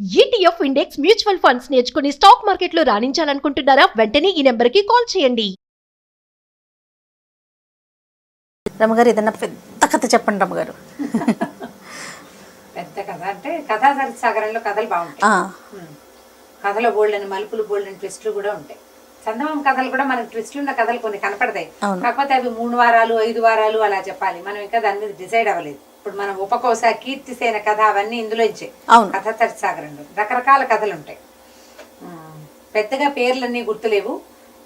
ETF index mutual funds నేర్చుకుని stock మార్కెట్లో రాణించాలనుకుంటున్నారా? వెంటనే ఈ నెంబర్కి కాల్ చేయండి. రమ్మగారు ఏదన్నా పెద్ద కథ చెప్పండి రమ్మగారు. పెద్ద కథ అంటే కథా సాగరంలో కథలు బాగుంటాయి. కథలో బోల్డెన్ మలుపులు, బోల్డెన్ ట్విస్టులు కూడా ఉంటాయి. చందమామ కథలు కూడా మనకు ట్విస్టులు ఉన్న కథలు కొన్ని కనపడతాయి. కాకపోతే అవి 3 వారాలు 5 వారాలు అలా చెప్పాలి. మనం ఇంకా దాని మీద డిసైడ్ అవ్వలేదు. ఇప్పుడు మనం ఉపకోస, కీర్తిసేన కథ అవన్నీ ఇందులో ఇచ్చే కథా సాగరంలో రకరకాల కథలు ఉంటాయి. పెద్దగా పేర్లన్నీ గుర్తులేవు,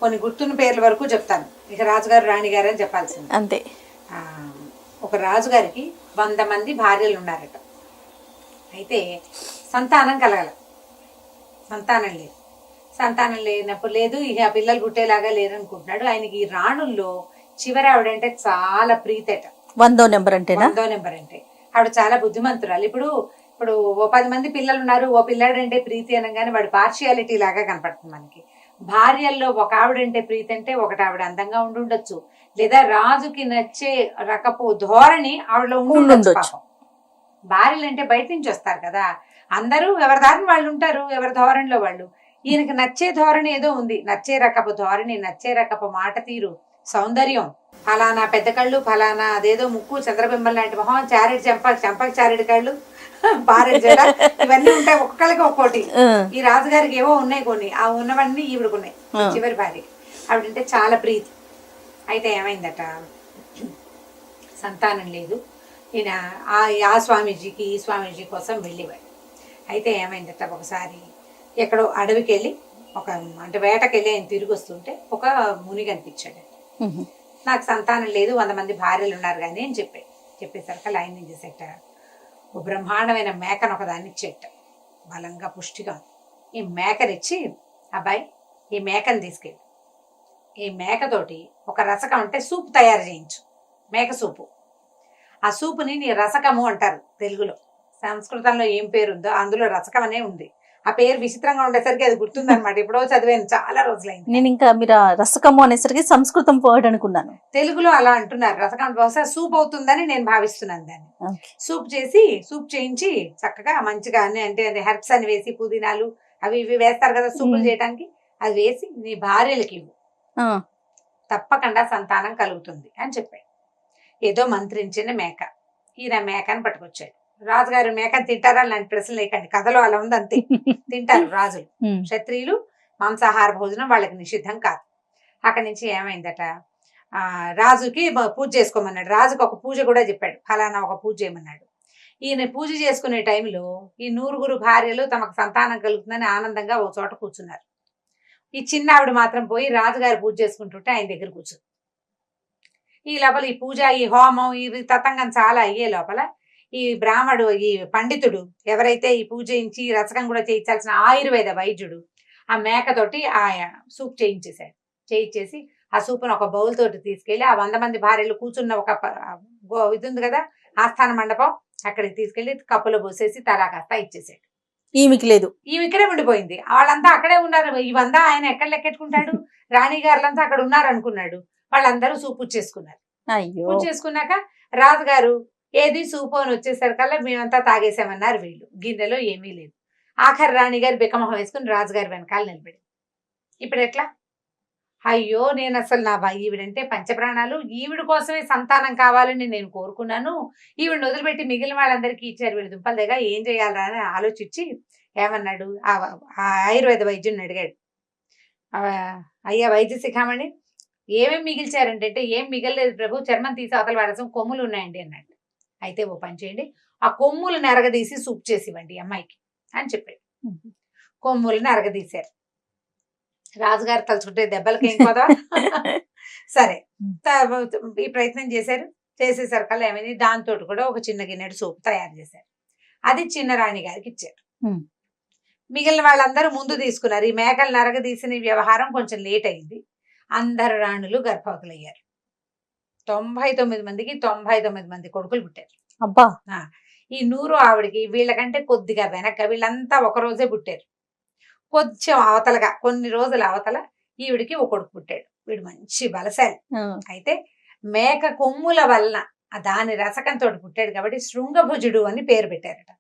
కొన్ని గుర్తున్న పేర్ల వరకు చెప్తాను. ఇక రాజుగారు రాణిగారు అని చెప్పాల్సింది అంతే. ఒక రాజుగారికి 100 మంది భార్యలు ఉన్నారట. అయితే సంతానం కలగల, సంతానం లేనప్పుడు లేదు, ఇక పిల్లలు పుట్టేలాగా లేరనుకుంటున్నాడు. ఆయనకి ఈ రాణుల్లో చివరి ఆవిడంటే చాలా ప్రీతట. 100వ నెంబర్ అంటే ఆవిడ చాలా బుద్ధిమంతురాలు. ఇప్పుడు ఓ 10 మంది పిల్లలు ఉన్నారు, ఓ పిల్లాడంటే ప్రీతి అనగానే వాడు పార్షియాలిటీ లాగా కనపడుతుంది మనకి. భార్యల్లో ఒక ఆవిడంటే ప్రీతి అంటే ఒకటి ఆవిడ అందంగా ఉండుండొచ్చు, లేదా రాజుకి నచ్చే రకపు ధోరణి ఆవిడలో ఉండుండొచ్చు. భార్యలు అంటే బయట నుంచి వస్తారు కదా, అందరూ ఎవరి దారిని వాళ్ళు ఉంటారు, ఎవరి ధోరణిలో వాళ్ళు. ఈయనకి నచ్చే ధోరణి ఏదో ఉంది, నచ్చే రకపు ధోరణి, నచ్చే రకపు మాట తీరు, సౌందర్యం. ఫలానా పెద్ద కళ్ళు, ఫలానా అదేదో ముక్కు, చంద్రబింబం లాంటి మొహం, చారెడ్ చెంపకి చారెడ్ కళ్ళు, పారెడ్ జడ, ఇవన్నీ ఉంటాయి. ఒక్కొక్కరికి ఒక్కోటి. ఈ రాజుగారికి ఏవో ఉన్నాయి కొన్ని, ఆ ఉన్నవన్నీ ఈవిడకున్నాయి. చివరి భార్య ఆవిడంటే చాలా ప్రీతి. అయితే ఏమైందట, సంతానం లేదు. ఈయన ఆ స్వామీజీకి ఈ స్వామీజీ కోసం వెళ్ళేవాడు. అయితే ఏమైందట, ఒకసారి ఎక్కడో అడవికి వెళ్ళి అంటే వేటకెళ్ళి ఆయన తిరిగి వస్తుంటే ఒక ముని కనిపించాడు. నాకు సంతానం లేదు, 100 మంది భార్యలు ఉన్నారు కానీ అని చెప్పేసరికి ఆయన ఏం చేసేట, ఓ బ్రహ్మాండమైన మేకను ఒకదాన్ని ఇచ్చేట, బలంగా పుష్టిగా. ఈ మేకనిచ్చి, అబ్బాయి ఈ మేకను తీసుకెళ్ళి ఈ మేకతోటి ఒక రసకం అంటే సూప్ తయారు చేయించు, మేక సూపు. ఆ సూపుని నీ రసకము అంటారు తెలుగులో. సంస్కృతంలో ఏం పేరుందో అందులో రసకం అనే ఉంది. ఆ పేరు విచిత్రంగా ఉండేసరికి అది గుర్తుందనమాట. ఎప్పుడో చదివాను, చాలా రోజులైంది. నేను ఇంకా మీరు రసకము అనేసరికి సంస్కృతం వర్డ్ అనుకున్నాను. తెలుగులో అలా అంటున్నారు. రసకం బహుశా సూప్ అవుతుందని నేను భావిస్తున్నాను. దాన్ని సూప్ చేయించి చక్కగా మంచిగా అన్ని అంటే హెర్బ్స్ అని వేసి, పుదీనాలు అవి ఇవి వేస్తారు కదా సూపులు చేయడానికి, అది వేసి నీ భార్యలకి ఇవ్వు, తప్పకుండా సంతానం కలుగుతుంది అని చెప్పాడు. ఏదో మంత్రించిన మేక. ఈయన మేకని పట్టుకొచ్చాడు. రాజుగారు మేకని తింటారా లాంటి ప్రశ్నలు లేకండి, కథలో అలా ఉంది అంతే. తింటారు రాజులు, క్షత్రియులు మాంసాహార భోజనం వాళ్ళకి నిషిద్ధం కాదు. అక్కడి నుంచి ఏమైందట, రాజుకి పూజ చేసుకోమన్నాడు. రాజుకి ఒక పూజ కూడా చెప్పాడు, ఫలానా ఒక పూజ చేయమన్నాడు. ఈయన పూజ చేసుకునే టైంలో ఈ 100 భార్యలు తమకు సంతానం కలుగుతుందని ఆనందంగా ఒక చోట కూర్చున్నారు. ఈ చిన్న ఆవిడ మాత్రం పోయి రాజుగారి పూజ చేసుకుంటుంటే ఆయన దగ్గర కూర్చుంది. ఈ లోపల ఈ పూజ, ఈ హోమం, ఈ తతంగం చాలా అయ్యే లోపల ఈ బ్రాహ్మడు, ఈ పండితుడు ఎవరైతే ఈ పూజ చేయించి రసకం కూడా చేయించాల్సిన ఆయుర్వేద వైద్యుడు ఆ మేకతోటి ఆ సూప్ చేయించేసి ఆ సూపును ఒక బౌల్ తోటి తీసుకెళ్లి ఆ 100 మంది భార్యలు కూర్చున్న ఒక ఇది ఉంది కదా ఆస్థాన మండపం, అక్కడికి తీసుకెళ్లి కప్పులో పోసేసి తలా కాస్త ఇచ్చేసాడు. ఈమెకినే ఉండిపోయింది. వాళ్ళంతా అక్కడే ఉన్నారు. ఇవంతా ఆయన ఎక్కడ లెక్కెట్టుకుంటాడు, రాణి గారులంతా అక్కడ ఉన్నారు అనుకున్నాడు. వాళ్ళందరూ సూపు చేసుకున్నారు. పూజ చేసుకున్నాక రాజుగారు ఏది సూపు అని వచ్చేసరికల్లా మేమంతా తాగేసామన్నారు వీళ్ళు. గిన్నెలో ఏమీ లేదు. ఆఖరి రాణి గారు బిక్కమొహం వేసుకుని రాజుగారి వెనకాల నిలబడి, ఇప్పుడు ఎట్లా, అయ్యో నేను అసలు ఈవిడంటే పంచప్రాణాలు, ఈవిడ కోసమే సంతానం కావాలని నేను కోరుకున్నాను, ఈవిడిని వదిలిపెట్టి మిగిలిన వాళ్ళందరికీ ఇచ్చారు, వీళ్ళు దుంపల దగ్గర ఏం చేయాలా అని ఆలోచించి ఏమన్నాడు, ఆ ఆయుర్వేద వైద్యుని అడిగాడు, అయ్యా వైద్య శిఖామణి ఏమేమి మిగిల్చారంటే, ఏం మిగలలేదు ప్రభు, చర్మం తీసి అవతల వాడసం కొమ్ములు ఉన్నాయండి అన్నాడు. అయితే ఓ పని చేయండి, ఆ కొమ్ములు నరగదీసి సూప్ చేసి ఇవ్వండి అమ్మాయికి అని చెప్పాడు. కొమ్ములు నరగదీశారు. రాజుగారు తలుచుకుంటే దెబ్బలకి ఏం కదా. సరే ఈ ప్రయత్నం చేసేసరికల్లా ఏమైంది, దాంతో కూడా ఒక చిన్న గిన్నెడు సూప్ తయారు చేశారు. అది చిన్న రాణి గారికి ఇచ్చారు. మిగిలిన వాళ్ళందరూ ముందు తీసుకున్నారు. ఈ మేకలు నరగదీసిన వ్యవహారం కొంచెం లేట్ అయింది. అందరు రాణులు గర్భవతులయ్యారు. 99 మందికి 99 మంది కొడుకులు పుట్టారు. అబ్బా. ఈ 100 ఆవిడికి వీళ్ళకంటే కొద్దిగా వెనక వీళ్ళంతా ఒక రోజే పుట్టారు. కొంచెం అవతలగా కొన్ని రోజుల అవతల ఈవిడికి ఒక కొడుకు పుట్టాడు. వీడు మంచి బలశాలి. అయితే మేక కొమ్ముల వలన దాని రసకంతో పుట్టాడు కాబట్టి శృంగభుజుడు అని పేరు పెట్టారట.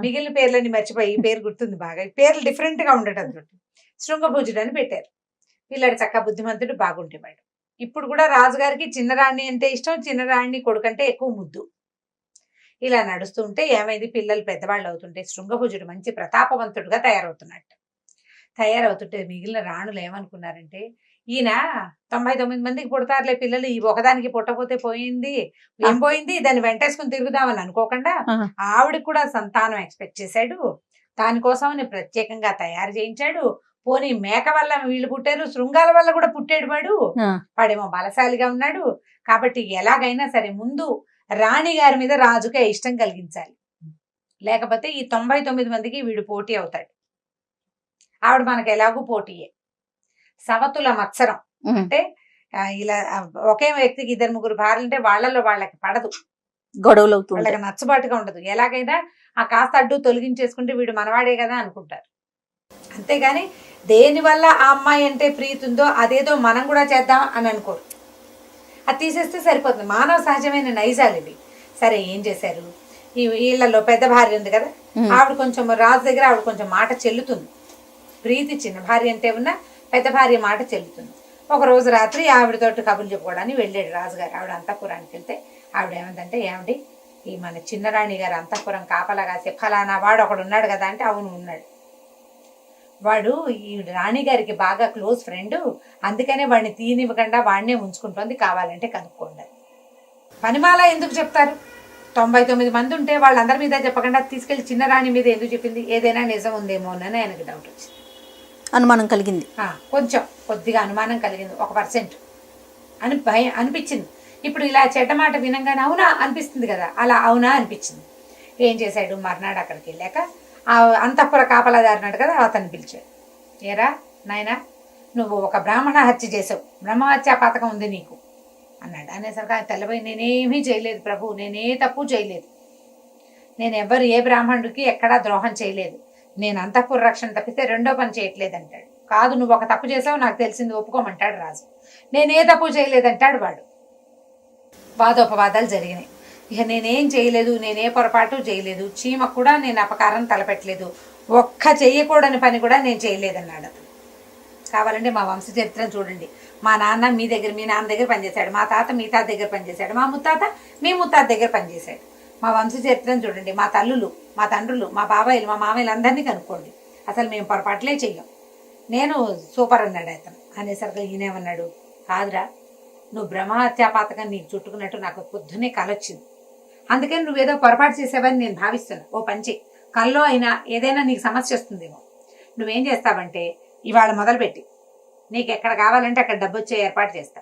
మిగిలిన పేర్లన్నీ మర్చిపోయి ఈ పేరు గుర్తుంది బాగా. ఈ పేర్లు డిఫరెంట్ గా ఉండటంతో శృంగభూజుడు అని పెట్టారు. పిల్లాడు చక్క బుద్ధిమంతుడు, బాగుంటేవాడు. ఇప్పుడు కూడా రాజుగారికి చిన్నరాణి అంటే ఇష్టం, చిన్నరాణి కొడుకంటే ఎక్కువ ముద్దు. ఇలా నడుస్తూ ఉంటే ఏమైంది, పిల్లలు పెద్దవాళ్ళు అవుతుంటే శృంగభుజుడు మంచి ప్రతాపవంతుడుగా తయారవుతుంటే మిగిలిన రాణులు ఏమనుకున్నారంటే, ఈయన 99 మందికి పుడతారులే పిల్లలు, ఈ ఒకదానికి పుట్టపోతే పోయింది, ఏం పోయింది, దాన్ని వెంటేసుకుని తిరుగుదామని అనుకోకుండా ఆవిడకి కూడా సంతానం ఎక్స్పెక్ట్ చేశాడు. దానికోసం ప్రత్యేకంగా తయారు చేయించాడు. పోనీ మేక వల్ల వీళ్ళు పుట్టారు, శృంగాల వల్ల కూడా పుట్టాడు వాడేమో బలశాలిగా ఉన్నాడు. కాబట్టి ఎలాగైనా సరే ముందు రాణి గారి మీద రాజుకే ఇష్టం కలిగించాలి, లేకపోతే ఈ 99 మందికి వీడు పోటీ అవుతాడు. ఆవిడ మనకు ఎలాగూ పోటీయే. సవతుల మత్సరం అంటే ఇలా ఒకే వ్యక్తికి 2-3 భార్యలు ఉంటే వాళ్ళలో వాళ్ళకి పడదు, గొడవలు అవుతుంది, వాళ్ళకి నచ్చబాటుగా ఉండదు. ఎలాగైనా ఆ కాస్త అడ్డు తొలగించేసుకుంటే వీడు మనవాడే కదా అనుకుంటారు. అంతేగాని దేనివల్ల ఆ అమ్మాయి అంటే ప్రీతి ఉందో అదేదో మనం కూడా చేద్దాం అని అనుకోరు. అది తీసేస్తే సరిపోతుంది. మానవ సహజమైన నైజాలు ఇవి. సరే ఏం చేశారు, ఈ వీళ్ళలో పెద్ద భార్య ఉంది కదా, ఆవిడ కొంచెం రాజు దగ్గర ఆవిడ కొంచెం మాట చెల్లుతుంది. ప్రీతి చిన్న భార్య అంటే ఉన్నా పెద్ద భార్య మాట చెల్లుతుంది. ఒక రోజు రాత్రి ఆవిడతోటి కబుర్లు చెప్పుకోవడానికి వెళ్ళాడు రాజుగారు. ఆవిడ అంతఃపురానికి వెళ్తే ఆవిడ ఏమందంటే, ఏమండి ఈ మన చిన్నరాణి గారు అంతఃపురం కాపలా కాసే ఫలానా వాడు ఒకడు ఉన్నాడు కదా అంటే, అవును ఉన్నాడు, వాడు ఈ రాణి గారికి బాగా క్లోజ్ ఫ్రెండ్, అందుకనే వాడిని తీనివ్వకుండా వాడినే ఉంచుకుంటుంది, కావాలంటే కనుక్కోండి. పనిమాల ఎందుకు చెప్తారు? 99 మంది ఉంటే వాళ్ళందరి మీద చెప్పకుండా తీసుకెళ్లి చిన్న రాణి మీద ఎందుకు చెప్పింది? ఏదైనా నిజం ఉందేమో అని ఆయనకు డౌట్ వచ్చింది, అనుమానం కలిగింది. కొద్దిగా అనుమానం కలిగింది, 1% అని భయం అనిపించింది. ఇప్పుడు ఇలా చెడ్డ మాట వినంగానే అవునా అనిపిస్తుంది కదా, అలా అవునా అనిపించింది. ఏం చేశాడు, మర్నాడు అక్కడికి వెళ్ళాక ఆ అంతఃపుర కాపలాదారినాడు కదా, అతన్ని పిలిచాడు. ఏరా నాయనా, నువ్వు ఒక బ్రాహ్మణ హత్య చేసావు, బ్రహ్మహత్యా పథకం ఉంది నీకు అన్నాడు. అనేసరికి ఆయన తెల్లబోయి, నేనేమీ చేయలేదు ప్రభు, నేనే తప్పు చేయలేదు, నేను ఎవరు ఏ బ్రాహ్మణుడికి ఎక్కడా ద్రోహం చేయలేదు, నేను అంతఃపుర రక్షణ తప్పిస్తే రెండో పని చేయట్లేదు అంటాడు. కాదు నువ్వు ఒక తప్పు చేసావు, నాకు తెలిసింది ఒప్పుకోమంటాడు రాజు. నేనే తప్పు చేయలేదంటాడు వాడు. వాదోపవాదాలు జరిగినాయి. ఇక నేనేం చేయలేదు, నేనే పొరపాటు చేయలేదు, చీమకు కూడా నేను అపకారం తలపెట్టలేదు, ఒక్క చెయ్యకూడని పని కూడా నేను చేయలేదన్నాడు అతను. కావాలంటే మా వంశ చరిత్రను చూడండి. మా నాన్న మీ నాన్న దగ్గర పనిచేశాడు, మా తాత మీ తాత దగ్గర పనిచేశాడు, మా ముత్తాత మీ ముత్తాత దగ్గర పనిచేశాడు. మా వంశ చరిత్రను చూడండి, మా తల్లులు, మా తండ్రులు, మా బాబాయిలు, మా మామయ్యలు అందరినీ కనుక్కోండి, అసలు మేము పొరపాట్లే చెయ్యం, నేను సూపర్ అన్నాడు అతను. అనేసరికి ఈయనేమన్నాడు, కాదురా నువ్వు బ్రహ్మహత్యా పథకం నీకు చుట్టుకున్నట్టు నాకు పొద్దునే కలొచ్చింది, అందుకని నువ్వేదో పొరపాటు చేసావని నేను భావిస్తున్నా. ఓ పంచి కల్లో అయినా ఏదైనా నీకు సమస్య వస్తుందేమో, నువ్వేం చేస్తావంటే ఇవాళ మొదలుపెట్టి నీకు ఎక్కడ కావాలంటే అక్కడ డబ్బు వచ్చే ఏర్పాటు చేస్తా,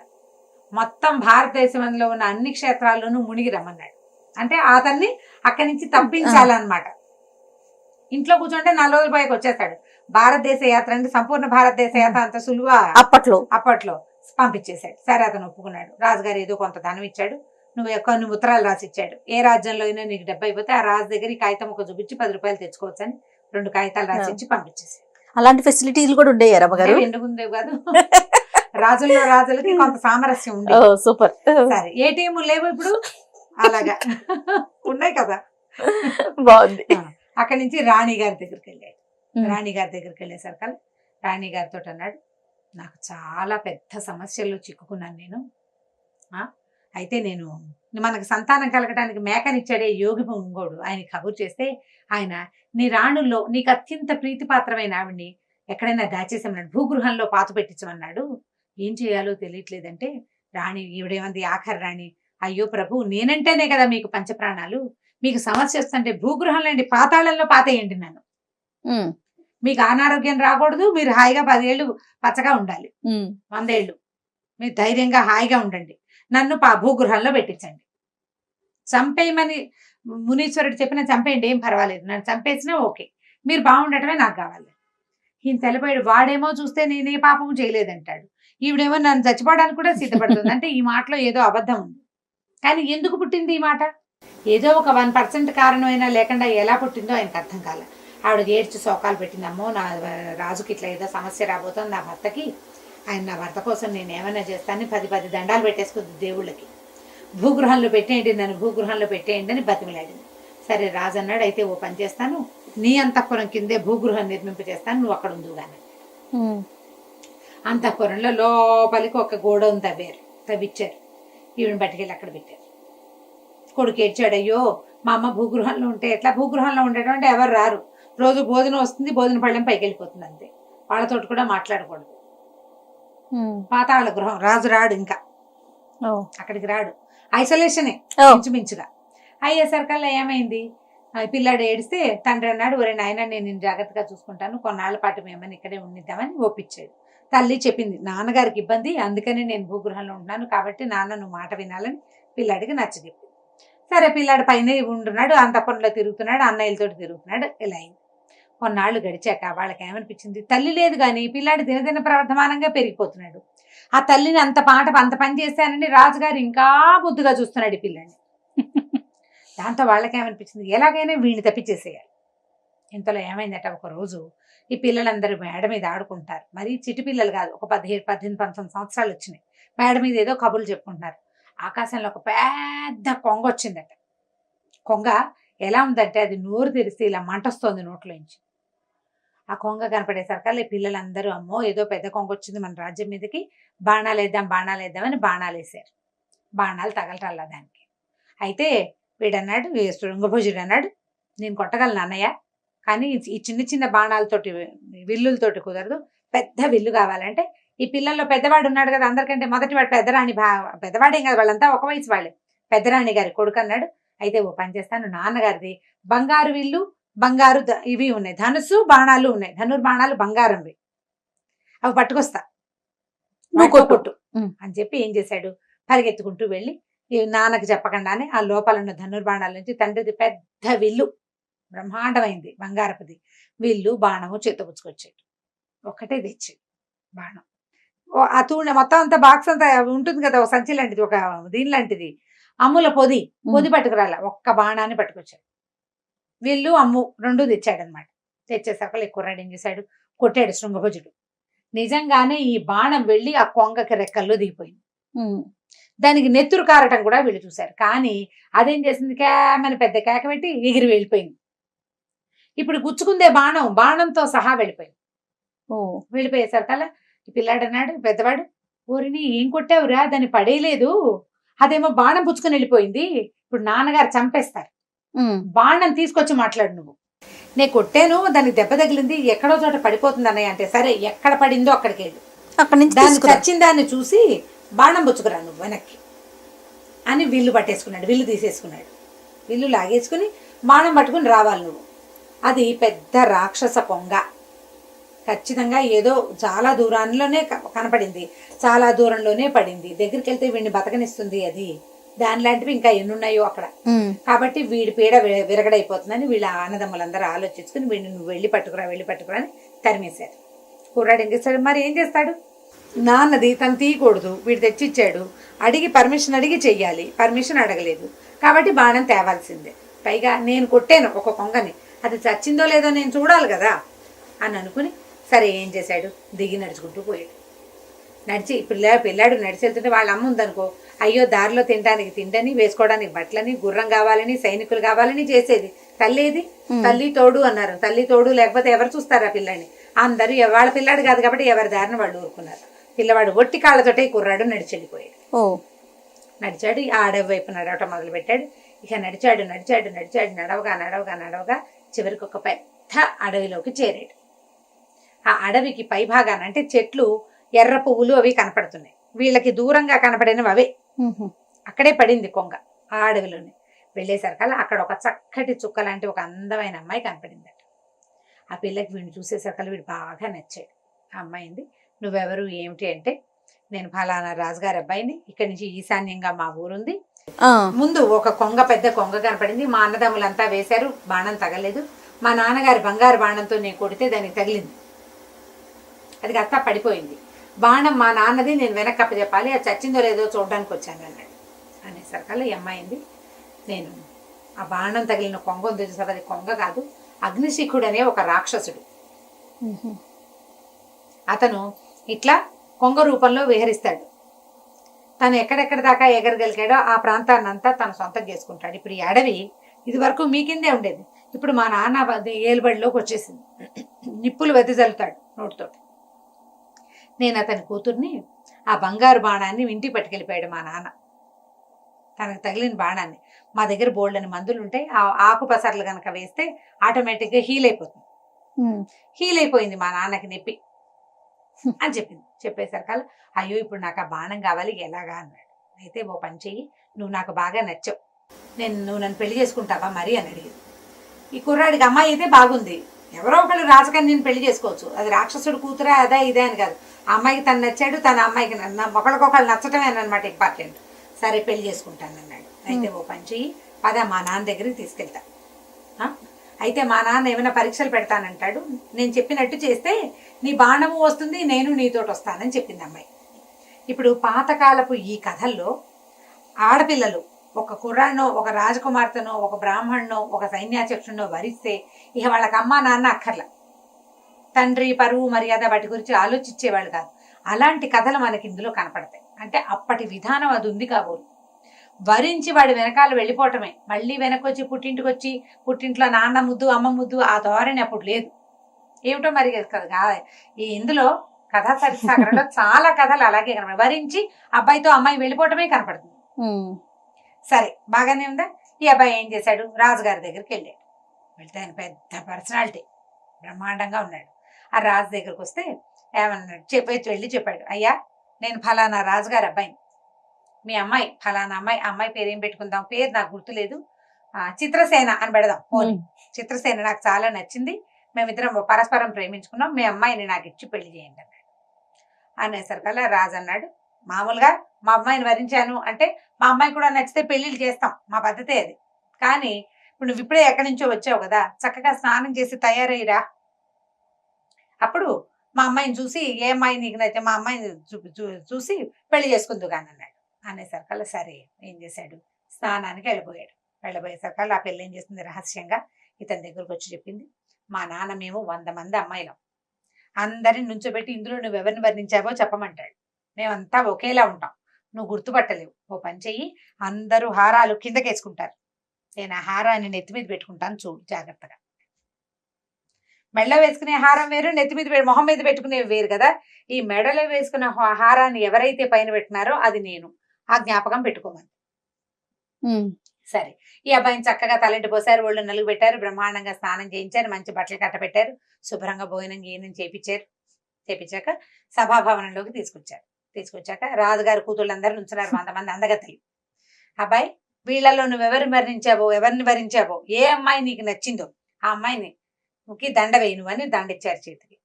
మొత్తం భారతదేశంలో ఉన్న అన్ని క్షేత్రాల్లోనూ మునిగి రమ్మన్నాడు. అంటే అతన్ని అక్కడి నుంచి తప్పించాలన్నమాట. ఇంట్లో కూర్చుంటే 4 రోజుల పైకి వచ్చేస్తాడు. భారతదేశ యాత్ర అంటే సంపూర్ణ భారతదేశ యాత్ర అంత సులువా అప్పట్లో పంపించేశాడు. సరే అతను ఒప్పుకున్నాడు. రాజుగారు ఏదో కొంత ధనం ఇచ్చాడు, నువ్వు కొన్ని ఉత్తరాలు రాసి ఇచ్చాడు. ఏ రాజ్యంలో అయినా నీకు డబ్బు అయిపోతే ఆ రాజు దగ్గర ఈ కాగితం ఒక చూపించి 10 రూపాయలు తెచ్చుకోవచ్చు అని 2 కాగితాలు రాసి ఇచ్చి పంపించేసాడు. అలాంటి ఫెసిలిటీలు కూడా ఉండేవి రమ్మగారు, ఎందుకు ఉండేవి కాదు, రాజులకి కొంత సామరస్యం ఉంది. సూపర్. సరే ఏటీఎం లేవు ఇప్పుడు, అలాగా ఉన్నాయి కదా, బాగుంది. అక్కడి నుంచి రాణి గారి దగ్గరికి వెళ్ళాడు. రాణి గారి దగ్గరికి వెళ్ళేసరికి రాణి గారితో అన్నాడు, నాకు చాలా పెద్ద సమస్యల్లో చిక్కుకున్నాను నేను, అయితే నేను మనకు సంతానం కలగడానికి మేకనిచ్చాడే యోగి ఇంకోడు ఆయన కబురు చేస్తే, ఆయన నీ రాణుల్లో నీకు అత్యంత ప్రీతిపాత్రమైన ఆవిడ్ని ఎక్కడైనా దాచేసామన్నాడు, భూగృహంలో పాత పెట్టించమన్నాడు. ఏం చేయాలో తెలియట్లేదంటే రాణి ఈవిడేమంది, ఆఖరి రాణి, అయ్యో ప్రభు నేనంటేనే కదా మీకు పంచప్రాణాలు, మీకు సమస్య వస్తుంటే భూగృహంలో పాతాళంలో పాతేయండి నన్ను, మీకు అనారోగ్యం రాకూడదు, మీరు హాయిగా 10 ఏళ్ళు పచ్చగా ఉండాలి, 100 ఏళ్ళు మీరు ధైర్యంగా హాయిగా ఉండండి, నన్ను భూగృహంలో పెట్టించండి, చంపేయమని మునీశ్వరుడు చెప్పిన చంపేయండి ఏం పర్వాలేదు, నన్ను చంపేసినా ఓకే, మీరు బాగుండటమే నాకు కావాలి. ఈయన తెలపోయాడు. వాడేమో చూస్తే నేనే పాపం చేయలేదంటాడు, ఈవిడేమో నన్ను చచ్చిపోవడానికి కూడా సిద్ధపడుతుంది. అంటే ఈ మాటలో ఏదో అబద్ధం ఉంది. కానీ ఎందుకు పుట్టింది ఈ మాట? ఏదో ఒక 1% కారణమైనా లేకుండా ఎలా పుట్టిందో ఆయనకు అర్థం కాలే. ఆవిడకి ఏడ్చి శోకాలు పెట్టింది, అమ్మో నా రాజుకి ఇట్లా ఏదో సమస్య రాబోతుంది నా భర్తకి, ఆయన నా భర్త కోసం నేను ఏమైనా చేస్తానని 10 దండాలు పెట్టేసుకుంది దేవుళ్ళకి. భూగృహంలో పెట్టేయండి, నన్ను భూగృహంలో పెట్టేయండి అని బతిమిలాడింది. సరే రాజు అన్నాడు, అయితే ఓ పని చేస్తాను, నీ అంతఃపురం కిందే భూగృహం నిర్మింప చేస్తాను, నువ్వు అక్కడ ఉందువు గాని. అంతఃపురంలో లోపలికి ఒక గోడౌన్ తవ్విచ్చారు. ఈవిని పట్టుకెళ్ళి అక్కడ పెట్టారు. కొడుకు ఏడ్చాడు, అయ్యో మా అమ్మ భూగృహంలో ఉంటే ఎట్లా? భూగృహంలో ఉండటం అంటే ఎవరు రారు, రోజు భోజనం వస్తుంది, భోజన పళ్ళెం పైకి వెళ్ళిపోతుంది అంతే, వాళ్ళతోటి కూడా మాట్లాడకూడదు. పాతాళ గృహం, రాజు రాడు, ఇంకా అక్కడికి రాడు, ఐసోలేషనే ఇంచుమించుగా. అయ్యేసరికల్లా ఏమైంది, పిల్లాడు ఏడిస్తే తండ్రి అన్నాడు, ఒరే నాయన నేను నిన్ను జాగ్రత్తగా చూసుకుంటాను, కొన్నాళ్ళ పాటు మేమని ఇక్కడే ఉండిద్దామని ఒప్పించాడు. తల్లి చెప్పింది, నాన్నగారికి ఇబ్బంది, అందుకని నేను భూగృహంలో ఉంటున్నాను, కాబట్టి నాన్న నువ్వు మాట వినాలని పిల్లాడికి నచ్చజెప్పింది. సరే పిల్లాడు పైన ఉంటున్నాడు, అంతఃపురంలో తిరుగుతున్నాడు, అన్నయ్యలతో తిరుగుతున్నాడు. ఇలా అయింది. కొన్నాళ్ళు గడిచాక వాళ్ళకి ఏమనిపించింది, తల్లి లేదు కానీ పిల్లాడు దినదిన ప్రవర్ధమానంగా పెరిగిపోతున్నాడు. ఆ తల్లిని అంత పని చేశానని రాజుగారు ఇంకా బుద్ధిగా చూస్తున్నాడు ఈ పిల్లాడిని. దాంతో వాళ్ళకి ఏమనిపించింది, ఎలాగైనా వీడిని తప్పించేసేయాలి. ఇంతలో ఏమైందట, ఒక రోజు ఈ పిల్లలందరూ మేడ మీద ఆడుకుంటారు. మరి చిటి పిల్లలు కాదు, ఒక 17, 18, 19 సంవత్సరాలు వచ్చినాయి. మేడ మీద ఏదో కబుర్లు చెప్పుకుంటున్నారు. ఆకాశంలో ఒక పెద్ద కొంగ వచ్చిందట. కొంగ ఎలా ఉందంటే, అది నోరు తెరిస్తే ఇలా మంటొస్తోంది నోట్లోంచి. ఆ కొంగ కనపడేసరికి పిల్లలందరూ, అమ్మో ఏదో పెద్ద కొంగ వచ్చింది మన రాజ్యం మీదకి, బాణాలు వేద్దామని బాణాలు వేశారు. బాణాలు తగలటల్లా దానికి. అయితే వీడన్నాడు, శృంగభుజుడు అన్నాడు, నేను కొట్టగలను అన్నయ్య, కానీ ఈ చిన్న చిన్న బాణాలతోటి విల్లులతోటి కుదరదు, పెద్ద విల్లు కావాలంటే ఈ పిల్లల్లో పెద్దవాడు ఉన్నాడు కదా, అందరికంటే మొదటి వాడు పెద్దవాడేం కదా, వాళ్ళంతా ఒక వయసు వాళ్ళే, పెద్దరాణి గారి కొడుకు అన్నాడు. అయితే ఓ పని చేస్తాను, నాన్నగారిది బంగారు విల్లు, బంగారు ఇవి ఉన్నాయి, ధనుసు బాణాలు ఉన్నాయి, ధనుర్బాణాలు బంగారంవి, అవి పట్టుకొస్తా, కొట్టు అని చెప్పి ఏం చేశాడు, పరిగెత్తుకుంటూ వెళ్ళి ఈ నాన్నకి చెప్పకుండానే ఆ లోపల ఉన్న ధనుర్బాణాల నుంచి తండ్రిది పెద్ద విల్లు, బ్రహ్మాండమైంది బంగారపుది విల్లు, బాణము చేతపుచ్చుకొచ్చాడు. ఒక్కటే తెచ్చాడు బాణం. ఆ తూణె మొత్తం అంతా బాక్స్ అంతా ఉంటుంది కదా, ఒక సంచి లాంటిది, ఒక దీని లాంటిది, అమ్ముల పొది పట్టుకురాల, ఒక్క బాణాన్ని పట్టుకొచ్చాడు. విల్లు అమ్ము రెండు తెచ్చాడనమాట. తెచ్చేసరికి కుర్రాడు ఏం చేశాడు, కొట్టాడు శృంగభుజుడు. నిజంగానే ఈ బాణం వెళ్ళి ఆ కొంగకి రెక్కల్లో దిగిపోయింది. దానికి నెత్తురు కారటం కూడా వీళ్ళు చూశారు. కానీ అదేం చేసింది, కేమని పెద్ద కేక పెట్టి ఎగిరి వెళ్ళిపోయింది. ఇప్పుడు గుచ్చుకుందే బాణంతో సహా వెళ్ళిపోయింది. వెళ్ళిపోయేసరికల్లా ఈ పిల్లాడు అన్నాడు, పెద్దవాడు, ఊరిని ఏం కొట్టావురా, దాన్ని పడేయలేదు, అదేమో బాణం పుచ్చుకొని వెళ్ళిపోయింది, ఇప్పుడు నాన్నగారు చంపేస్తారు, బాణం తీసుకొచ్చి మాట్లాడు నువ్వు. నేను కొట్టాను, దానికి దెబ్బ తగిలింది, ఎక్కడో చోట పడిపోతుంది అన్నయ్య అంటే, సరే ఎక్కడ పడిందో అక్కడికి వెళ్ళు, దాన్ని చచ్చిన దాన్ని చూసి బాణం పుచ్చుకురా నువ్వు వెనక్కి అని విల్లు పట్టేసుకున్నాడు. విల్లు తీసేసుకున్నాడు, విల్లు లాగేసుకుని బాణం పట్టుకుని రావాలి నువ్వు. అది పెద్ద రాక్షస కొంగ, ఖచ్చితంగా ఏదో చాలా దూరంలోనే కనపడింది, చాలా దూరంలోనే పడింది, దగ్గరికి వెళ్తే వీడిని బతకనిస్తుంది అది, దాని లాంటివి ఇంకా ఎన్నున్నాయో అక్కడ, కాబట్టి వీడి పీడ విరగడైపోతుందని వీళ్ళ అన్నదమ్ములందరూ ఆలోచించుకుని వీడిని నువ్వు వెళ్ళి పట్టుకురా అని తరిమేశారు. కుర్రాడు ఏం చేస్తాడు, మరి ఏం చేస్తాడు, నాన్నది తను తీయకూడదు, వీడు తెచ్చిచ్చాడు, పర్మిషన్ అడిగి చెయ్యాలి, పర్మిషన్ అడగలేదు, కాబట్టి బాణం తేవాల్సిందే, పైగా నేను కొట్టాను ఒక కొంగని, అది చచ్చిందో లేదో నేను చూడాలి కదా అని అనుకుని, సరే ఏం చేశాడు, దిగి నడుచుకుంటూ పోయాడు. నడిచి పిల్లాడు నడిచి వెళ్తుంటే వాళ్ళ అమ్మ ఉందనుకో, అయ్యో దారిలో తినడానికి తిండని, వేసుకోవడానికి బట్టలని, గుర్రం కావాలని, సైనికులు కావాలని చేసేది. తల్లిది, తల్లి తోడు అన్నారు, తల్లి తోడు లేకపోతే ఎవరు చూస్తారు ఆ పిల్లాడిని, అందరూ వాళ్ళ పిల్లాడు కాదు కాబట్టి ఎవరి దారిని వాళ్ళు ఊరుకున్నారు. పిల్లవాడు ఒట్టి కాళ్ళతోటే కుర్రాడు నడిచి వెళ్ళిపోయాడు. నడిచాడు, ఆ అడవి వైపు నడవటం మొదలు పెట్టాడు. ఇక నడిచాడు నడవగా చివరికి ఒక పెద్ద అడవిలోకి చేరాడు. ఆ అడవికి పై భాగాన అంటే చెట్లు, ఎర్ర పువ్వులు అవి కనపడుతున్నాయి, వీళ్ళకి దూరంగా కనపడినవి అవే. అక్కడే పడింది కొంగ, ఆ అడవిలోనే. వెళ్ళేసరికల్లా అక్కడ ఒక చక్కటి చుక్క లాంటి ఒక అందమైన అమ్మాయి కనపడిందట. ఆ పిల్లకి వీడిని చూసేసరికల్లా వీడు బాగా నచ్చాడు. ఆ అమ్మాయింది, నువ్వెవరు ఏమిటి అంటే, నేను ఫలానా రాజుగారి అబ్బాయిని, ఇక్కడి నుంచి ఈశాన్యంగా మా ఊరుంది, ముందు ఒక పెద్ద కొంగ కనపడింది, మా అన్నదమ్ములంతా వేశారు, బాణం తగలేదు, మా నాన్నగారి బంగారు బాణంతో నేను కొడితే దానికి తగిలింది, అది అత్తా పడిపోయింది, బాణం మా నాన్నది, నేను వెనక్కి అప్పచెప్పాలి, అది చచ్చిందో లేదో చూడడానికి వచ్చాను అన్నాడు. అనేసరికల్లా ఈ అమ్మాయింది, నేను ఆ బాణం తగిలిన కొంగ ఉంది చూసారు, అది కొంగ కాదు, అగ్నిశిఖుడు అనే ఒక రాక్షసుడు, అతను ఇట్లా కొంగ రూపంలో విహరిస్తాడు. తను ఎక్కడెక్కడ దాకా ఎగరగలిగాడో ఆ ప్రాంతాన్నంతా తను సొంతం చేసుకుంటాడు. ఇప్పుడు ఈ అడవి ఇది వరకు మీ కిందే ఉండేది. ఇప్పుడు మా నాన్న ఏలుబడిలోకి వచ్చేసింది. నిప్పులు వెదజల్లుతాడు నోటితోటి. నేను అతని కూతుర్ని ఆ బంగారు బాణాన్ని ఇంటికి పట్టుకెళ్ళిపోయాడు మా నాన్న. తనకు తగిలిన బాణాన్ని. మా దగ్గర బోల్డ్ అని మందులు ఉంటాయి, ఆ ఆకుపసర్లు కనుక వేస్తే ఆటోమేటిక్గా హీల్ అయిపోతుంది. హీల్ అయిపోయింది మా నాన్నకి నొప్పి అని చెప్పింది. చెప్పేసరికల్లా అయ్యో ఇప్పుడు నాకు ఆ బాణం కావాలి ఎలాగా అన్నాడు. అయితే ఓ పని చెయ్యి, నువ్వు నాకు బాగా నచ్చావు, నువ్వు నన్ను పెళ్లి చేసుకుంటావా మరి అని అడిగింది. ఈ కుర్రాడికి అమ్మాయి అయితే బాగుంది, ఎవరో ఒకళ్ళు రాజకన్యని పెళ్లి చేసుకోవచ్చు, అది రాక్షసుడు కూతురా అదా ఇదే అని కాదు. ఆ అమ్మాయికి తను నచ్చాడు, తన అమ్మాయికి ఒకళ్ళకొకళ్ళు నచ్చటమేనమాట ఇంపార్టెంట్. సరే పెళ్లి చేసుకుంటానన్నాడు. అయితే ఓ పని చెయ్యి, పదా మా నాన్న దగ్గరికి తీసుకెళ్తా. అయితే మా నాన్న ఏమైనా పరీక్షలు పెడతానంటాడు, నేను చెప్పినట్టు చేస్తే నీ బాణము వస్తుంది, నేను నీతోటి వస్తానని చెప్పింది అమ్మాయి. ఇప్పుడు పాతకాలపు ఈ కథల్లో ఆడపిల్లలు ఒక కుర్రాన్నో ఒక రాజకుమార్తెనో ఒక బ్రాహ్మణ్ణో ఒక సైన్యాధ్యక్షుడినో వరిస్తే ఇక వాళ్ళకి అమ్మా నాన్న అక్కర్ల, తండ్రి పరువు మర్యాద వాటి గురించి ఆలోచించేవాళ్ళు కాదు. అలాంటి కథలు మనకి ఇందులో కనపడతాయి. అంటే అప్పటి విధానం అది ఉంది కాబోలు. వరించి వాడి వెనకాల వెళ్ళిపోవటమే, మళ్ళీ వెనకొచ్చి పుట్టింటికి వచ్చి పుట్టింట్లో నాన్న ముద్దు అమ్మ ముద్దు ఆ ధోరణి అప్పుడు లేదు. ఏమిటో మరి కదా ఈ ఇందులో కథా సరిసాగరంలో చాలా కథలు అలాగే కనపడతాయి. వరించి అబ్బాయితో అమ్మాయి వెళ్ళిపోవటమే కనపడుతుంది. సరే బాగానే ఉందా. ఈ అబ్బాయి ఏం చేశాడు, రాజుగారి దగ్గరికి వెళ్ళాడు. వెళ్తే ఆయన పెద్ద పర్సనాలిటీ, బ్రహ్మాండంగా ఉన్నాడు. ఆ రాజు దగ్గరికి వస్తే ఏమన్నాడు, వెళ్ళి చెప్పాడు, అయ్యా నేను ఫలానా రాజుగారి అబ్బాయిని, మీ అమ్మాయి ఫలానా అమ్మాయి, అమ్మాయి పేరు ఏం పెట్టుకుందాం, పేరు నాకు గుర్తులేదు, చిత్రసేన అని పెడదాం పోనీ, చిత్రసేన నాకు చాలా నచ్చింది, మేమిద్దరం పరస్పరం ప్రేమించుకున్నాం, మీ అమ్మాయిని నాకు ఇచ్చి పెళ్లి చేయండి అన్నాడు. అనేసరికల్లా రాజు అన్నాడు, మామూలుగా మా అమ్మాయిని వరించాను అంటే మా అమ్మాయి కూడా నచ్చితే పెళ్లిళ్ళు చేస్తాం, మా పద్ధతే అది. కానీ ఇప్పుడు నువ్వు ఇప్పుడే ఎక్కడి నుంచో వచ్చావు కదా, చక్కగా స్నానం చేసి తయారయ్యిరా, అప్పుడు మా అమ్మాయిని చూసి ఏ అమ్మాయి నీకు నచ్చితే మా అమ్మాయిని చూసి పెళ్లి చేసుకుందు కానీ అన్నాడు. అనేసరికల్లా సరే ఏం చేశాడు, స్నానానికి వెళ్ళబోయేసరికల్లా ఆ పెళ్ళి ఏం చేస్తుంది, రహస్యంగా ఇతని దగ్గరకు వచ్చి చెప్పింది, మా నాన్న మేము 100 మంది అమ్మాయిలం, అందరిని నుంచోబెట్టి ఇందులో నువ్వు ఎవరిని వర్ణించావో చెప్పమంటాడు, మేమంతా ఒకేలా ఉంటాం, నువ్వు గుర్తుపట్టలేవు, ఓ పని చెయ్యి, అందరూ హారాలు కిందకేసుకుంటారు, నేను ఆ హారాన్ని నెత్తి మీద పెట్టుకుంటాను చూడు జాగ్రత్తగా. మెడలో వేసుకునే హారం వేరు, నెత్తి మీద మొహం మీద పెట్టుకునేవి వేరు కదా. ఈ మెడలో వేసుకున్న హారాన్ని ఎవరైతే పైన పెట్టినారో అది నేను, ఆ జ్ఞాపకం పెట్టుకోమని. సరే ఈ అబ్బాయిని చక్కగా తలంటి పోసారు, ఒళ్ళు నలుగు పెట్టారు, బ్రహ్మాండంగా స్నానం చేయించారు, మంచి బట్టలు కట్టబెట్టారు, శుభ్రంగా భోజనం గీనం చేపించాక సభాభవనంలోకి తీసుకొచ్చాక రాజుగారి కూతుళ్ళందరూ నుంచున్నారు, 100 మంది అందగత్తలు. అబ్బాయి వీళ్ళలో నువ్వు ఎవరిని వరించావో ఏ అమ్మాయి నీకు నచ్చిందో ఆ అమ్మాయిని దండ వేయి నువ్వు అని దండిచ్చారు చేతికి.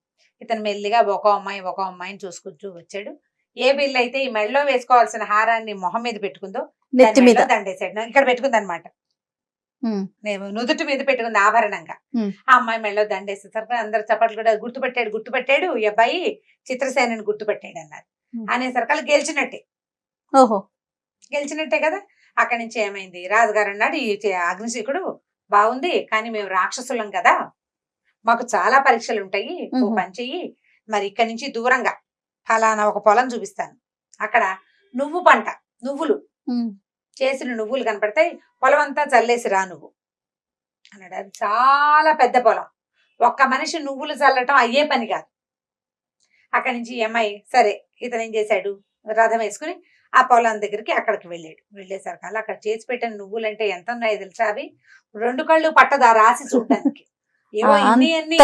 ఇతను మెల్లిగా ఒక అమ్మాయిని చూసుకుంటూ వచ్చాడు. ఏ బిల్లు అయితే ఈ మెడలో వేసుకోవాల్సిన హారాన్ని మొహం మీద పెట్టుకుందో నెత్తి మీద దండేశాడు, ఇక్కడ పెట్టుకుంది అనమాట, నుదుటి మీద పెట్టుకుంది ఆభరణంగా. ఆ అమ్మాయి మెడలో దండేసేసరికి అందరు చప్పట్లు కూడా గుర్తుపెట్టాడు ఈ అబ్బాయి చిత్రసేనని గుర్తుపెట్టాడు అన్నారు. అనేసరికి గెలిచినట్టే కదా. అక్కడి నుంచి ఏమైంది, రాజుగారు అన్నాడు, ఈ అగ్నిశీకుడు బాగుంది కానీ మేము రాక్షసులం కదా, మాకు చాలా పరీక్షలు ఉంటాయి, ఓ పని చెయ్యి, మరి ఇక్కడి నుంచి దూరంగా ఫలానా ఒక పొలం చూపిస్తాను, అక్కడ నువ్వులు చేసిన నువ్వులు కనపడతాయి, పొలం అంతా చల్లేసి రా నువ్వు అన్నాడు. అది చాలా పెద్ద పొలం, ఒక్క మనిషి నువ్వులు చల్లటం అయ్యే పని కాదు. అక్కడి నుంచి అమ్మాయి సరే ఇతను ఏం చేశాడు, రథం వేసుకుని ఆ పొలం దగ్గరికి అక్కడికి వెళ్ళేసరికి అక్కడ చేసి పెట్టిన నువ్వులు అంటే ఎంత ఉన్నాయో తెలుసా, అవి 2 కళ్ళు పట్టదు ఆ రాసి చూడటానికి, ఏవో ఇన్ని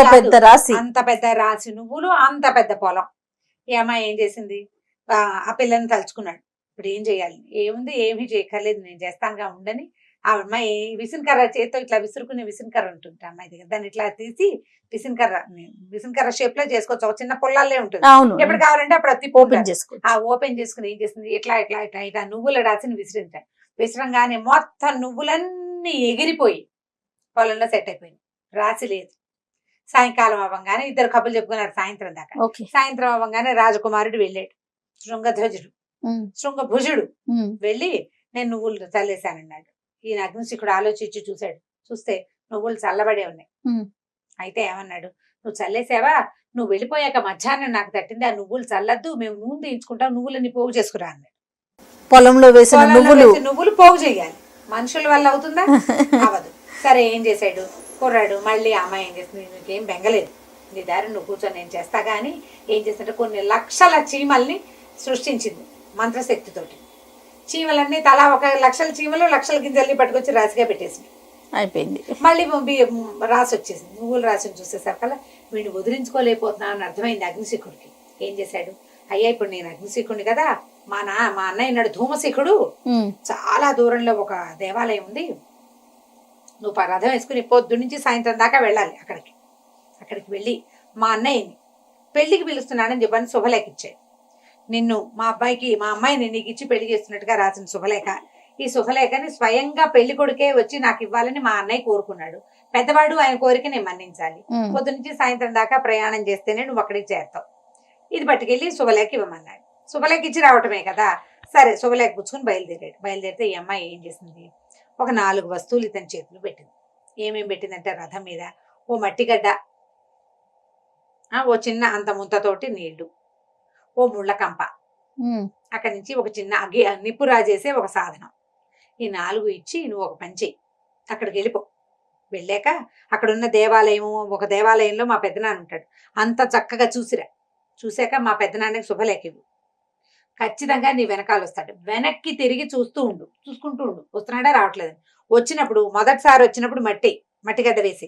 అంత పెద్ద రాసి నువ్వులు, అంత పెద్ద పొలం. ఈ అమ్మాయి ఏం చేసింది, ఆ పిల్లని తలుచుకున్నాడు, ఇప్పుడు ఏం చేయాలి, ఏముంది ఏమీ చేయక్కర్లేదు నేను చేస్తానుగా ఉండని. ఆ అమ్మాయి విసినకర్ర చేతితో ఇట్లా విసురుకునే విసినకర్ర ఉంటుంది అమ్మాయి దగ్గర, దాన్ని ఇట్లా తీసి విసినకర్ర షేప్ లో చేసుకోవచ్చు, ఒక చిన్న పొల్లాలే ఉంటుంది, ఎప్పుడు కావాలంటే అప్పుడు ఓపెన్ చేసుకుని ఏం చేసింది, ఇట్లా నువ్వులు రాసి విసిరంగానే మొత్తం నువ్వులన్నీ ఎగిరిపోయి పొలంలో సెట్ అయిపోయింది, రాసి లేదు. సాయంకాలం అవ్వగానే ఇద్దరు కబుర్లు చెప్పుకున్నారు సాయంత్రం దాకా. సాయంత్రం అవ్వగానే రాజకుమారుడు వెళ్ళాడు, శృంగభుజుడు వెళ్ళి నేను నువ్వులు చల్లేశానన్నాడు. ఈయన అగ్నిశీకుడు ఆలోచించి చూస్తే నువ్వులు చల్లబడే ఉన్నాయి. అయితే ఏమన్నాడు, నువ్వు చల్లేసావా, నువ్వు వెళ్ళిపోయాక మధ్యాహ్నం నాకు తట్టింది, ఆ నువ్వులు చల్లద్దు, మేము నూనె తీయించుకుంటాం, నువ్వులని పోగు చేసుకురా అన్నాడు. పొలంలో వేసిన నువ్వులు పోగు చేయాలి, మనుషుల వల్ల అవుతుందా, అవదు. సరే ఏం చేశాడు కుర్రాడు, మళ్ళీ అమ్మాయి ఏం చేస్తుంది, నీకేం బెంగలేదు, నీ దారి నువ్వు కూర్చొని నేను చేస్తా. కానీ ఏం చేస్తుంటే కొన్ని లక్షల చీమల్ని సృష్టించింది మంత్రశక్తితోటి. చీమలన్నీ తలా 1 లక్షల చీమలు లక్షల గింజల్ని పట్టుకొచ్చి రాశిగా పెట్టేసింది. అయిపోయింది. మళ్ళీ రాసి వచ్చేసింది. నువ్వులు రాసిని చూసేసరికల్లా వీడిని వదిలించుకోలేకపోతున్నావు అని అర్థమైంది అగ్నిశిఖుడికి. ఏం చేశాడు, అయ్యా ఇప్పుడు నేను అగ్నిశిఖుడిని కదా, మా అన్నయ్య నాడు ధూమశిఖుడు, చాలా దూరంలో ఒక దేవాలయం ఉంది, నువ్వు రథం వేసుకుని పొద్దు నుంచి సాయంత్రం దాకా వెళ్ళాలి. అక్కడికి వెళ్ళి మా అన్నయ్యని పెళ్లికి పిలుస్తున్నాడని చెప్పని శుభలేఖ ఇచ్చాడు. నిన్ను మా అమ్మాయిని నీకు ఇచ్చి పెళ్లి చేస్తున్నట్టుగా రాసిన శుభలేఖ. ఈ శుభలేఖని స్వయంగా పెళ్లి కొడుకే వచ్చి నాకు ఇవ్వాలని మా అన్నయ్య కోరుకున్నాడు. పెద్దవాడు ఆయన కోరిక నేను మన్నించాలి. పొద్దు నుంచి సాయంత్రం దాకా ప్రయాణం చేస్తేనే నువ్వు అక్కడికి చేరుతావు. ఇది పట్టుకెళ్ళి శుభలేఖ ఇవ్వమన్నాడు. శుభలేఖ ఇచ్చి రావటమే కదా. సరే శుభలేఖ పుచ్చుకుని బయలుదేరితే ఈ అమ్మాయి ఏం చేసింది, ఒక 4 వస్తువులు ఇతని చేతులు పెట్టింది. ఏమేం పెట్టిందంటే రథం మీద ఓ మట్టిగడ్డ, ఓ చిన్న అంత ముంతతోటి నీళ్లు, ఓ ముళ్ళ కంప, అక్కడి నుంచి ఒక చిన్న నిప్పు రాజేసే ఒక సాధనం. ఈ 4 ఇచ్చి నువ్వు ఒక పని చెయ్యి, అక్కడికి వెళ్ళాక అక్కడున్న ఒక దేవాలయంలో మా పెద్దనాన్న ఉంటాడు, అంత చక్కగా చూసాక మా పెద్దనాన్నకి శుభలేఖ ఇవ్వు, ఖచ్చితంగా నీ వెనకాల వస్తాడు. వెనక్కి తిరిగి చూసుకుంటూ ఉండు వస్తున్నాడా రావట్లేదు. వచ్చినప్పుడు మొదటిసారి వచ్చినప్పుడు మట్టిగడ్డ వేసి,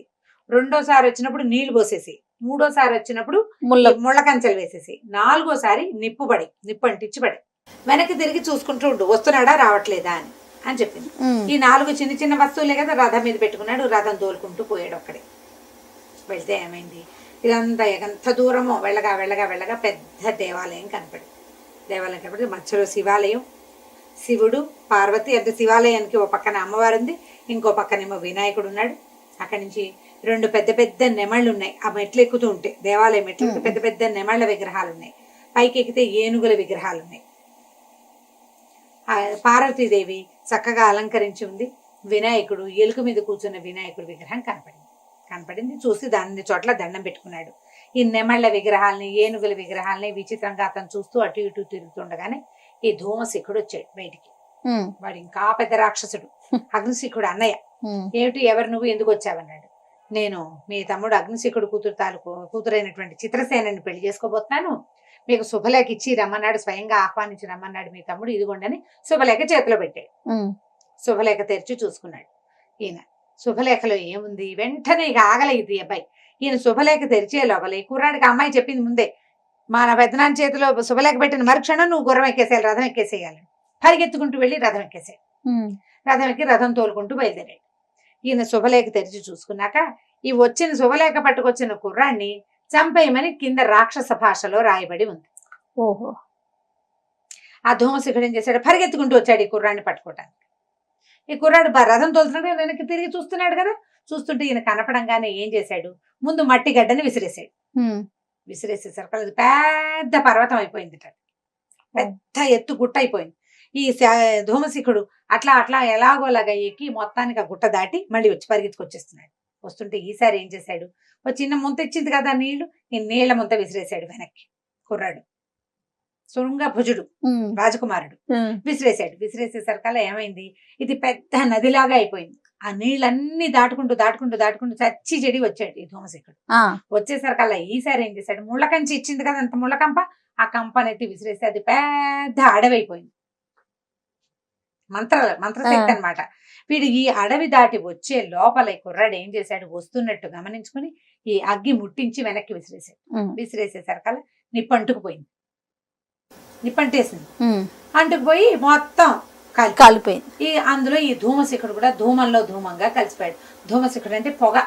రెండోసారి వచ్చినప్పుడు నీళ్లు పోసేసి, మూడోసారి వచ్చినప్పుడు ముళ్ళ కంచెలు వేసేసి, 4వసారి నిప్పు అంటించి పడి వెనక్కి తిరిగి చూసుకుంటూ ఉండు వస్తున్నాడా రావట్లేదా అని చెప్పింది. ఈ 4 చిన్న చిన్న వస్తువులే కదా రథం మీద పెట్టుకున్నాడు. రథం తోలుకుంటూ పోయాడు. ఒక్కడే వెళ్తే ఏమైంది, ఇదంతా ఎంత దూరమో వెళ్ళగా పెద్ద దేవాలయం కనపడింది. మధ్యలో శివాలయం, శివుడు పార్వతి. అంటే శివాలయానికి ఒక పక్కన అమ్మవారు ఉంది, ఇంకో పక్కనేమో వినాయకుడు ఉన్నాడు. అక్కడి నుంచి 2 పెద్ద నెమళ్ళు ఉన్నాయి. ఆ మెట్లు ఎక్కుతూ ఉంటే దేవాలయం మెట్లు పెద్ద నెమళ్ళ విగ్రహాలు ఉన్నాయి. పైకి ఎక్కితే ఏనుగుల విగ్రహాలు ఉన్నాయి. పార్వతీదేవి చక్కగా అలంకరించి ఉంది. వినాయకుడు ఎలుక మీద కూర్చున్న వినాయకుడు విగ్రహం కనపడింది. చూసి దాని చోట్ల దండం పెట్టుకున్నాడు. ఈ నెమళ్ళ విగ్రహాలని ఏనుగుల విగ్రహాలని విచిత్రంగా అతను చూస్తూ అటు ఇటు తిరుగుతుండగానే ఈ ధూమశిఖుడు వచ్చాడు బయటికి. వాడు ఇంకా పెద్ద రాక్షసుడు, అగ్నిశిఖుడు అన్నయ్య. ఏమిటి, ఎవరు నువ్వు, ఎందుకు వచ్చావన్నాడు. నేను మీ తమ్ముడు అగ్నిశిఖుడు కూతురైనటువంటి చిత్రసేనని పెళ్లి చేసుకోబోతున్నాను, మీకు శుభలేఖ ఇచ్చి రమ్మన్నాడు, స్వయంగా ఆహ్వానించి రమ్మన్నాడు మీ తమ్ముడు, ఇదిగోండని శుభలేఖ చేతిలో పెట్టాడు. శుభలేఖ తెరిచి చూసుకున్నాడు. ఈయన శుభలేఖలో ఏముంది, వెంటనే ఇక ఆగలేదు అబ్బాయి. ఈయన శుభలేఖ తెరిచే లోపల ఈ కుర్రాడికి అమ్మాయి చెప్పింది ముందే, మా పెద్దనాన్న చేతిలో శుభలేఖ పెట్టిన మరుక్షణం నువ్వు గుర్రం ఎక్కేసేయాలి, రథం ఎక్కేసేయాలి. పరిగెత్తుకుంటూ వెళ్ళి రథం ఎక్కేసాడు. రథం ఎక్కి రథం తోలుకుంటూ బయలుదేరాడు. ఈయన శుభలేఖ తెరిచి చూసుకున్నాక ఈ వచ్చిన శుభలేఖ పట్టుకొచ్చిన కుర్రాన్ని చంపేయమని కింద రాక్షస భాషలో రాయబడి ఉంది. ఓహో. ఆ ధూమశిఖుడు ఏం చేశాడు, పరిగెత్తుకుంటూ వచ్చాడు ఈ కుర్రాన్ని పట్టుకోవటానికి. ఈ కుర్రాడు రథం తోలుతున్నాడు, వెనక్కి తిరిగి చూస్తున్నాడు కదా. చూస్తుంటే ఈయన కనపడంగానే ఏం చేశాడు, ముందు మట్టి గడ్డని విసిరేసాడు. విసిరేసేసరికి అది పెద్ద పర్వతం అయిపోయింది, పెద్ద ఎత్తు గుట్ట అయిపోయింది. ఈ ధూమశిఖుడు అట్లా ఎలాగోలాగా ఎక్కి మొత్తానికి ఆ గుట్ట దాటి మళ్ళీ వచ్చి పరిగెత్తుకొచ్చేస్తున్నాడు. వస్తుంటే ఈసారి ఏం చేశాడు, ఒక చిన్న ముంత ఇచ్చింది కదా నీళ్లు, ఈ నీళ్ల ముంత విసిరేశాడు వెనక్కి. కుర్రాడు శృంగ భుజుడు రాజకుమారుడు విసిరేసేసరికల్లా ఏమైంది, ఇది పెద్ద నదిలాగా అయిపోయింది. ఆ నీళ్ళన్నీ దాటుకుంటూ చచ్చి చెడి వచ్చాడు ఈ ధూమశిఖుడు. వచ్చేసరికల్లా ఈసారి ఏం చేశాడు, ముళ్ళకంచి ఇచ్చింది కదా అంత ముళ్ళకంప, ఆ కంపనెత్తి విసిరేసి అది పెద్ద అడవి అయిపోయింది. మంత్రశక్తి అనమాట. వీడు ఈ అడవి దాటి వచ్చే లోపల ఈ కుర్రాడు ఏం చేశాడు, వస్తున్నట్టు గమనించుకుని ఈ అగ్గి ముట్టించి వెనక్కి విసిరేసాడు. విసిరేసేసరికల్లా నిప్పు అంటుకుపోయింది, నిప్పంటేసింది. అంటుకుపోయి మొత్తం కాలిపోయింది. అందులో ఈ ధూమశిఖుడు కూడా ధూమంలో ధూమంగా కలిసిపోయాడు. ధూమశిఖుడు అంటే పొగ,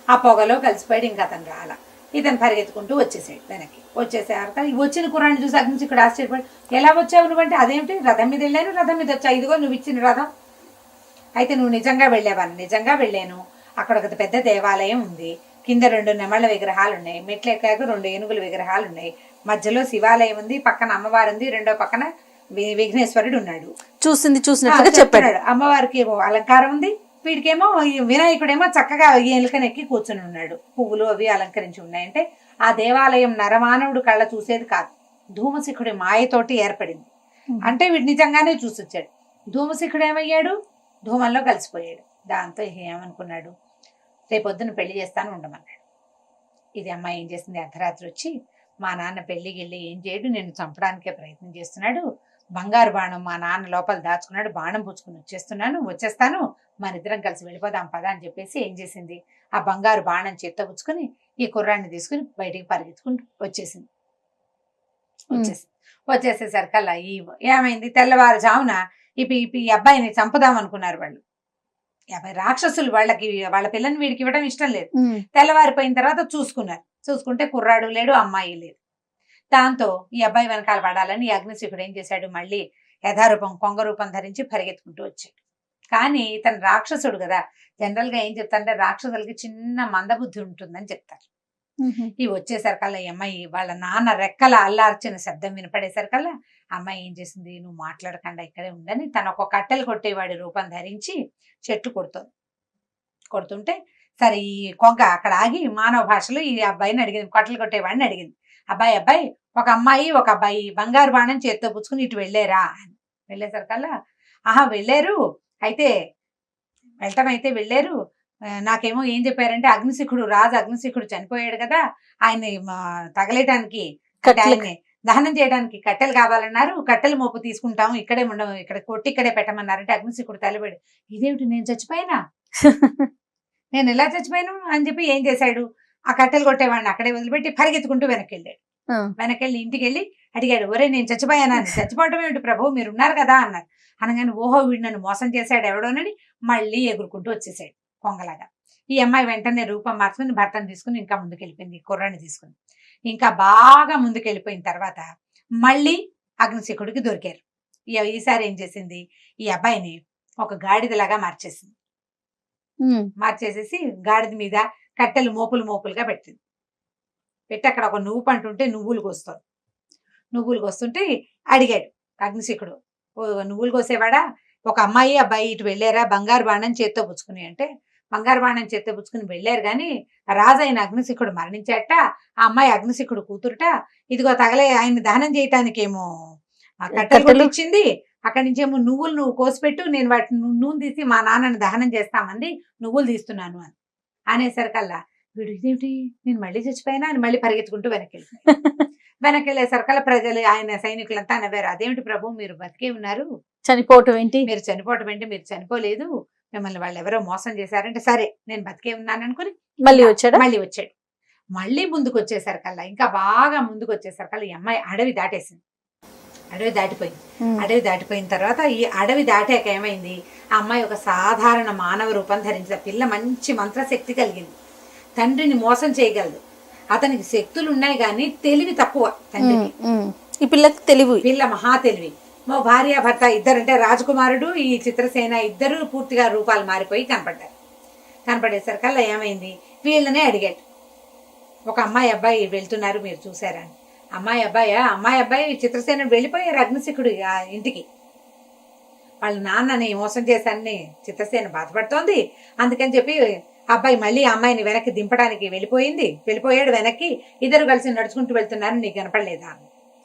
ఆ పొగలో కలిసిపోయాడు. ఇంకా అతను రాలా. ఇతను పరిగెత్తుకుంటూ వచ్చేసాడు వెనక్కి. వచ్చేసాక వచ్చిన కుర్రాన్ని చూసి అగ్నిశిఖుడు ఆశ్చర్యపడి, ఎలా వచ్చావు నువ్వంటే, అదేమిటి రథం మీద వెళ్ళాను, రథం మీద వచ్చా, ఇదిగో నువ్వు ఇచ్చిన రథం. అయితే నువ్వు నిజంగా వెళ్ళావని, నిజంగా వెళ్ళాను. అక్కడ ఒక పెద్ద దేవాలయం ఉంది, కింద 2 నెమళ్ళ విగ్రహాలు ఉన్నాయి, మెట్లు ఎక్కాక 2 ఏనుగుల విగ్రహాలు ఉన్నాయి, మధ్యలో శివాలయం ఉంది, పక్కన అమ్మవారు ఉంది, రెండో పక్కన విఘ్నేశ్వరుడు ఉన్నాడు. చూసినట్టుగా చెప్పాడు. అమ్మవారికి ఏమో అలంకారం ఉంది, వీడికేమో వినాయకుడేమో చక్కగా ఎలుకనెక్కి కూర్చుని ఉన్నాడు, పువ్వులు అవి అలంకరించి ఉన్నాయంటే ఆ దేవాలయం నరమానవుడు కళ్ళ చూసేది కాదు, ధూమశిఖుడి మాయతోటి ఏర్పడింది. అంటే వీడు నిజంగానే చూసొచ్చాడు. ధూమశిఖుడు ఏమయ్యాడు, ధూమంలో కలిసిపోయాడు. దాంతో ఏమనుకున్నాడు, రేపొద్దున పెళ్లి చేస్తాను ఉండమన్నాడు. ఇది అమ్మాయి ఏం చేసింది, అర్ధరాత్రి వచ్చి మా నాన్న పెళ్లికి వెళ్ళి ఏం చేయడు, నేను చంపడానికే ప్రయత్నం చేస్తున్నాడు, బంగారు బాణం మా నాన్న లోపల దాచుకున్నాడు, బాణం పుచ్చుకుని వచ్చేస్తాను, మన ఇద్దరం కలిసి వెళ్ళిపోదాం పదా అని చెప్పేసి ఏం చేసింది, ఆ బంగారు బాణం చేత్తో పుచ్చుకొని ఈ కుర్రాన్ని తీసుకుని బయటికి పరిగెత్తుకుంటూ వచ్చేసింది. వచ్చేసేసరికల్లా ఏమైంది, తెల్లవారుజామున ఈ అబ్బాయిని చంపుదాం అనుకున్నారు వాళ్ళు. రాక్షసులు వాళ్ళ పిల్లని వీడికి ఇవ్వడం ఇష్టం లేదు. తెల్లవారిపోయిన తర్వాత చూసుకుంటే కుర్రాడు లేడు, అమ్మాయి లేదు. దాంతో ఈ అబ్బాయి వెనకాల పడాలని ఈ అగ్నిశిఖుడు ఏం చేశాడు, మళ్ళీ యథారూపం కొంగ రూపం ధరించి పరిగెత్తుకుంటూ వచ్చాడు. కానీ ఇతను రాక్షసుడు కదా, జనరల్ గా ఏం చెప్తారంటే రాక్షసులకి చిన్న మందబుద్ధి ఉంటుందని చెప్తారు. ఇవి వచ్చేసరికల్లా ఈ అమ్మాయి వాళ్ళ నాన్న రెక్కల అల్లార్చిన శబ్దం వినపడేసరికల్లా అమ్మాయి ఏం చేసింది, నువ్వు మాట్లాడకుండా ఇక్కడే ఉండని తను ఒక కట్టెలు కొట్టేవాడి రూపం ధరించి చెట్లు కొడుతుంటే సరే ఈ కొంగ అక్కడ ఆగి మానవ భాషలో ఈ అబ్బాయిని అడిగింది, కట్టెలు కొట్టేవాడిని అడిగింది, అబ్బాయి ఒక అమ్మాయి ఒక అబ్బాయి బంగారు బాణం చేత్తో పుచ్చుకుని ఇటు వెళ్ళారా అని. వెళ్ళేసరికల్లా వెళ్ళారు, అయితే వెళ్ళటం అయితే వెళ్ళారు, నాకేమో ఏం చెప్పారంటే రాజు అగ్నిశిఖుడు చనిపోయాడు కదా, ఆయన్ని తగలేయడానికి ఆయన్ని దహనం చేయడానికి కట్టెలు కావాలన్నారు, కట్టెలు మోపు తీసుకుంటాము, ఇక్కడే ఉండవు, ఇక్కడ కొట్టి ఇక్కడే పెట్టమన్నారంటే అగ్నిశిఖుడు తలబడి, ఇదేమిటి నేను చచ్చిపోయినా, నేను ఎలా చచ్చిపోయాను అని చెప్పి ఏం చేశాడు, ఆ కట్టెలు కొట్టేవాడిని అక్కడే వదిలిపెట్టి పరిగెత్తుకుంటూ వెనక్కి వెళ్ళి ఇంటికి వెళ్ళి అడిగాడు, ఒరే నేను చచ్చిపోయానా, చచ్చిపోవటం ఏమిటి ప్రభు, మీరు ఉన్నారు కదా అన్నారు. అనగానే ఓహో వీడు నన్ను మోసం చేశాడు ఎవడోనని మళ్ళీ ఎగురుకుంటూ వచ్చేసాడు కొంగలాగా. ఈ అమ్మాయి వెంటనే రూపం మార్చుకుని భర్తను తీసుకుని ఇంకా ముందుకెళ్ళిపోయింది, కుర్రాన్ని తీసుకుని ఇంకా బాగా ముందుకెళ్ళిపోయిన తర్వాత మళ్ళీ అగ్నిశిఖుడికి దొరికారు. ఈసారి ఏం చేసింది, ఈ అబ్బాయిని ఒక గాడిదలాగా మార్చేసేసి గాడిద మీద కట్టెలు మోపులుగా పెట్టి అక్కడ ఒక నువ్వు పంటుంటే నువ్వులు కోస్తుంటే అడిగాడు అగ్నిశిఖుడు, నువ్వులు కోసేవాడా, ఒక అమ్మాయి అబ్బాయి ఇటు వెళ్ళారా బంగారు బాణం చేత్తో పుచ్చుకుని అంటే, బంగారు బాణం చేత్తో పుచ్చుకుని వెళ్ళారు కానీ రాజైన అగ్నిశిఖుడు మరణించాట, ఆ అమ్మాయి అగ్నిశిఖుడు కూతురుట, ఇదిగో తగలే ఆయన దహనం చేయటానికేమో కట్టెలు ఇచ్చింది, అక్కడి నుంచేమో నువ్వు కోసిపెట్టు, నేను వాటిని నూనె తీసి మా నాన్నని దహనం చేస్తామంది, నువ్వులు తీస్తున్నాను అని అనేసరికల్లా వీడు ఇదేమిటి నేను మళ్ళీ చచ్చిపోయినా అని మళ్ళీ పరిగెత్తుకుంటూ వెనక్కి వెళ్ళేసరికల్లా ప్రజలు ఆయన సైనికులంతా నవ్వారు, అదేమిటి ప్రభు మీరు బతికే ఉన్నారు, చనిపోవటం ఏంటి, మీరు చనిపోలేదు, మిమ్మల్ని వాళ్ళు ఎవరో మోసం చేశారంటే, సరే నేను బతికే ఉన్నాను అనుకుని మళ్ళీ వచ్చాడు. మళ్ళీ ముందుకు వచ్చేసరికల్లా ఇంకా బాగా ముందుకు వచ్చేసరికల్లా ఈ అమ్మాయి అడవి దాటిపోయిన తర్వాత ఈ అడవి దాటాక ఏమైంది, ఆ అమ్మాయి ఒక సాధారణ మానవ రూపం ధరించిన పిల్ల మంచి మంత్రశక్తి కలిగింది, తండ్రిని మోసం చేయగలదు, అతనికి శక్తులు ఉన్నాయి కానీ తెలివి తక్కువ తండ్రికి. ఈ పిల్లకి పిల్ల మహా తెలివి. మా భార్య భర్త ఇద్దరంటే రాజకుమారుడు ఈ చిత్రసేన ఇద్దరు పూర్తిగా రూపాలు మారిపోయి కనపడేసరికల్లా ఏమైంది, వీళ్ళనే అడిగాడు, ఒక అమ్మాయి అబ్బాయి వెళ్తున్నారు మీరు చూసారా, అమ్మాయి అబ్బాయి చిత్రసేన వెళ్ళిపోయారు అగ్నిశిఖుడు ఇంటికి, వాళ్ళ నాన్నని మోసం చేశానని చిత్రసేన బాధపడుతోంది, అందుకని చెప్పి అబ్బాయి మళ్ళీ అమ్మాయిని వెనక్కి దింపడానికి వెళ్ళిపోయాడు వెనక్కి, ఇద్దరు కలిసి నడుచుకుంటూ వెళ్తున్నారు, నీకు కనపడలేదా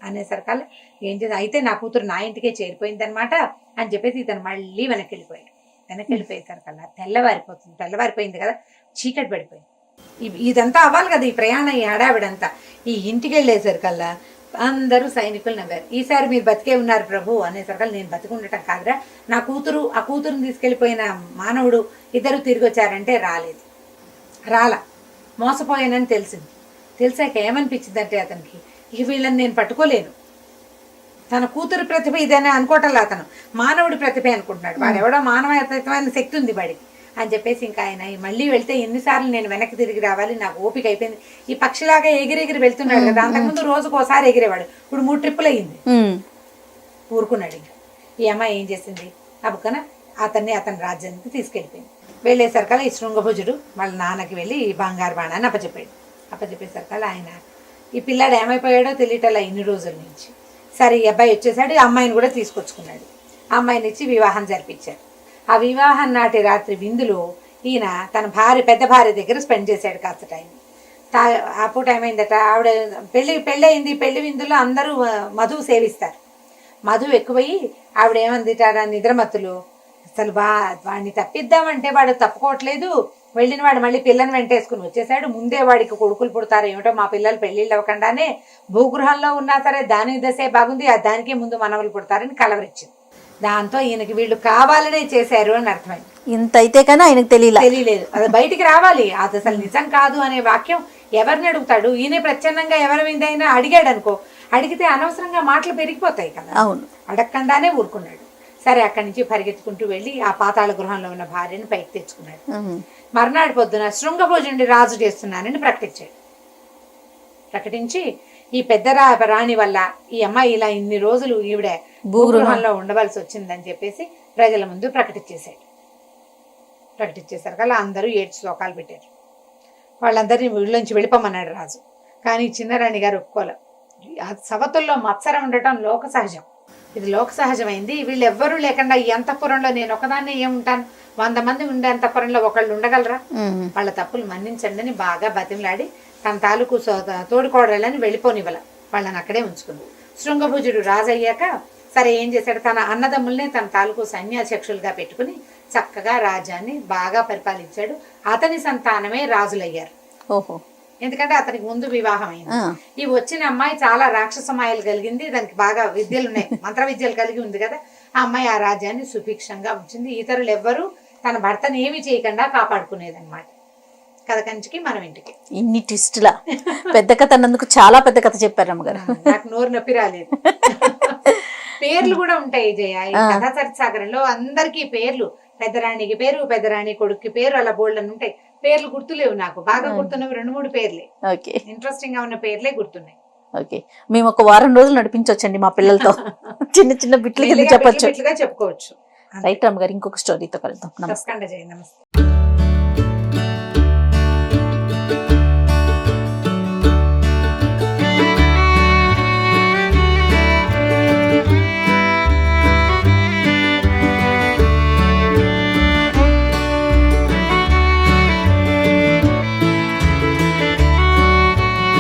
అనేసరికల్లా ఏం చేసి అయితే నా కూతురు నా ఇంటికే చేరిపోయింది అనమాట అని చెప్పేసి ఇతను మళ్ళీ వెనక్కి వెళ్ళిపోయేసరికల్లా తెల్లవారిపోయింది కదా, చీకటి పడిపోయింది. ఇదంతా అవ్వాలి కదా, ఈ ప్రయాణం ఈ హడావిడంతా. ఈ ఇంటికి వెళ్ళేసరికల్లా అందరూ సైనికులు నవ్వారు, ఈసారి మీరు బతికే ఉన్నారు ప్రభు అనేసరికల్లా, నేను బతికి ఉండటం కాదురా, నా కూతురు ఆ కూతురుని తీసుకెళ్ళిపోయిన మానవుడు ఇద్దరు తిరిగి వచ్చారంటే రాలా మోసపోయానని తెలిసాక ఏమనిపించిందంటే అతనికి, ఇక వీళ్ళని నేను పట్టుకోలేను, తన కూతురు ప్రతిభ ఇదని అనుకోవటంలో అతను మానవుడి ప్రతిభ అనుకుంటున్నాడు, వాడు ఎవడో మానవమైన శక్తి ఉంది వాడికి అని చెప్పేసి ఇంకా ఆయన మళ్ళీ వెళ్తే ఎన్నిసార్లు నేను వెనక్కి తిరిగి రావాలి, నాకు ఓపిక అయిపోయింది, ఈ పక్షిలాగా ఎగిరెగిరి వెళ్తున్నాడు కదా, అంతకుముందు రోజుకు ఒకసారి ఎగిరేవాడు, ఇప్పుడు 3 ట్రిప్పులు అయ్యింది, ఊరుకున్నాడు. ఈ అమ్మాయి ఏం చేసింది, అబ్బుకన అతని రాజ్యానికి తీసుకెళ్ళిపోయింది. వెళ్ళేసరికల్లా ఈ శృంగభుజుడు వాళ్ళ నాన్నకి వెళ్ళి ఈ బంగారు బాణాన్ని అప్పచెప్పేసరికల్లా ఆయన ఈ పిల్లాడు ఏమైపోయాడో తెలియటలా ఇన్ని రోజుల నుంచి. సరే ఈ అబ్బాయి వచ్చేసాడు, అమ్మాయిని కూడా తీసుకొచ్చుకున్నాడు, అమ్మాయిని ఇచ్చి వివాహం జరిపించాడు. ఆ వివాహం నాటి రాత్రి విందులో ఈయన తన పెద్ద భార్య దగ్గర స్పెండ్ చేశాడు కాస్త టైం. అప్పుడు టైం అయిందట, ఆవిడ పెళ్ళయింది, పెళ్లి విందులో అందరూ మధువు సేవిస్తారు, మధువు ఎక్కువయ్యి ఆవిడ ఏమందిట, నిద్రమత్తులు అసలు వాడిని తప్పిద్దామంటే వాడు తప్పుకోవట్లేదు. వెళ్ళిన వాడు మళ్ళీ పిల్లని వెంటేసుకుని వచ్చేసాడు. ముందే వాడికి కొడుకులు పుడతారు ఏమిటో, మా పిల్లలు పెళ్లిళ్ళు అవ్వకుండానే భూగృహంలో ఉన్నా సరే దాని దశే బాగుంది, దానికే ముందు మనవలు పుడతారని కలవరిచ్చింది. దాంతో ఈయనకి వీళ్ళు కావాలనే చేశారు అని అర్థమైంది. ఇంత అయితే కానీ ఆయనకు తెలియలేదు. అది బయటికి రావాలి, అది అసలు నిజం కాదు అనే వాక్యం ఎవరిని అడుగుతాడు? ఈయనే ప్రచ్ఛన్నంగా ఎవరి మీదైనా అడిగాడు అనుకో, అడిగితే అనవసరంగా మాటలు పెరిగిపోతాయి కదా. అవును, అడగకుండానే ఊరుకున్నాడు. సరే అక్కడి నుంచి పరిగెత్తుకుంటూ వెళ్ళి ఆ పాతాళ గృహంలో ఉన్న భార్యను పైకి తెచ్చుకున్నాడు. మర్నాడు పొద్దున శృంగభోజుడి రాజు చేస్తున్నానని ప్రకటించి ఈ పెద్ద రాణి వల్ల ఈ అమ్మాయి ఇలా ఇన్ని రోజులు ఈవిడ భూగృహంలో ఉండవలసి వచ్చిందని చెప్పేసి ప్రజల ముందు ప్రకటించేశారు కదా. అందరూ ఏడ్చి శోకాలు పెట్టారు. వాళ్ళందరినీ ఊళ్ళోంచి వెళ్ళిపోమన్నాడు రాజు. కానీ చిన్నరాణి గారు ఒప్పుకోలేదు. సవతుల్లో మత్సరం ఉండటం లోక సహజం, ఇది లోక సహజమైంది. వీళ్ళు ఎవ్వరూ లేకుండా ఈ అంతఃపురంలో నేను ఒకదాన్ని ఏముంటాను, 100 మంది ఉండే అంతఃపురంలో ఒకళ్ళు ఉండగలరా? వాళ్ళ తప్పులు మన్నించండి అని బాగా బతిమలాడి తన తాలూకు తోడుకోడలని వెళ్ళిపోనివ్వాల, వాళ్ళని అక్కడే ఉంచుకుంది. శృంగభుజుడు రాజు అయ్యాక సరే ఏం చేశాడు, తన అన్నదమ్ముల్ని తన తాలూకు సైన్యాధ్యక్షులుగా పెట్టుకుని చక్కగా రాజ్యాన్ని బాగా పరిపాలించాడు. అతని సంతానమే రాజులయ్యారు. ఓహో, ఎందుకంటే అతనికి ముందు వివాహం అయింది. ఈ వచ్చిన అమ్మాయి చాలా రాక్షసమాయలు కలిగింది, దానికి బాగా విద్యలు ఉన్నాయి, మంత్ర విద్యలు కలిగి ఉంది కదా. ఆ అమ్మాయి ఆ రాజ్యాన్ని సుభిక్షంగా ఉంచింది. ఇతరులు ఎవ్వరూ తన భర్తను ఏమి చేయకుండా కాపాడుకునేదన్నమాట. కథ కంచికి మనం ఇంటికి. ఇన్ని ట్విస్టులా పెద్ద కథ అన్నందుకు చాలా పెద్ద కథ చెప్పారు అమ్మగారు. నాకు నోరు నొప్పి రాలేదు. పేర్లు కూడా ఉంటాయి జయ. ఈ కథా చరిత్రసాగరంలో అందరికీ పేర్లు, పెద్దరాణికి పేరు, పెద్దరాణి కొడుక్కి పేరు, అలా బోల్డని ఉంటాయి. పేర్లు గుర్తులేవు నాకు, బాగా గుర్తున్నవి 2-3 పేర్లే. ఓకే, ఇంట్రెస్టింగ్ గా ఉన్న పేర్లే గుర్తున్నాయి. ఓకే, మేము ఒక వారం రోజులు నడిపించవచ్చండి మా పిల్లలతో. చిన్న చిన్న బిట్లు చెప్పొచ్చు, చెప్పుకోవచ్చు. రైట్ అమ్మగారు, ఇంకొక స్టోరీతో కలుద్దాం. తప్పకుండా జయ, నమస్తే.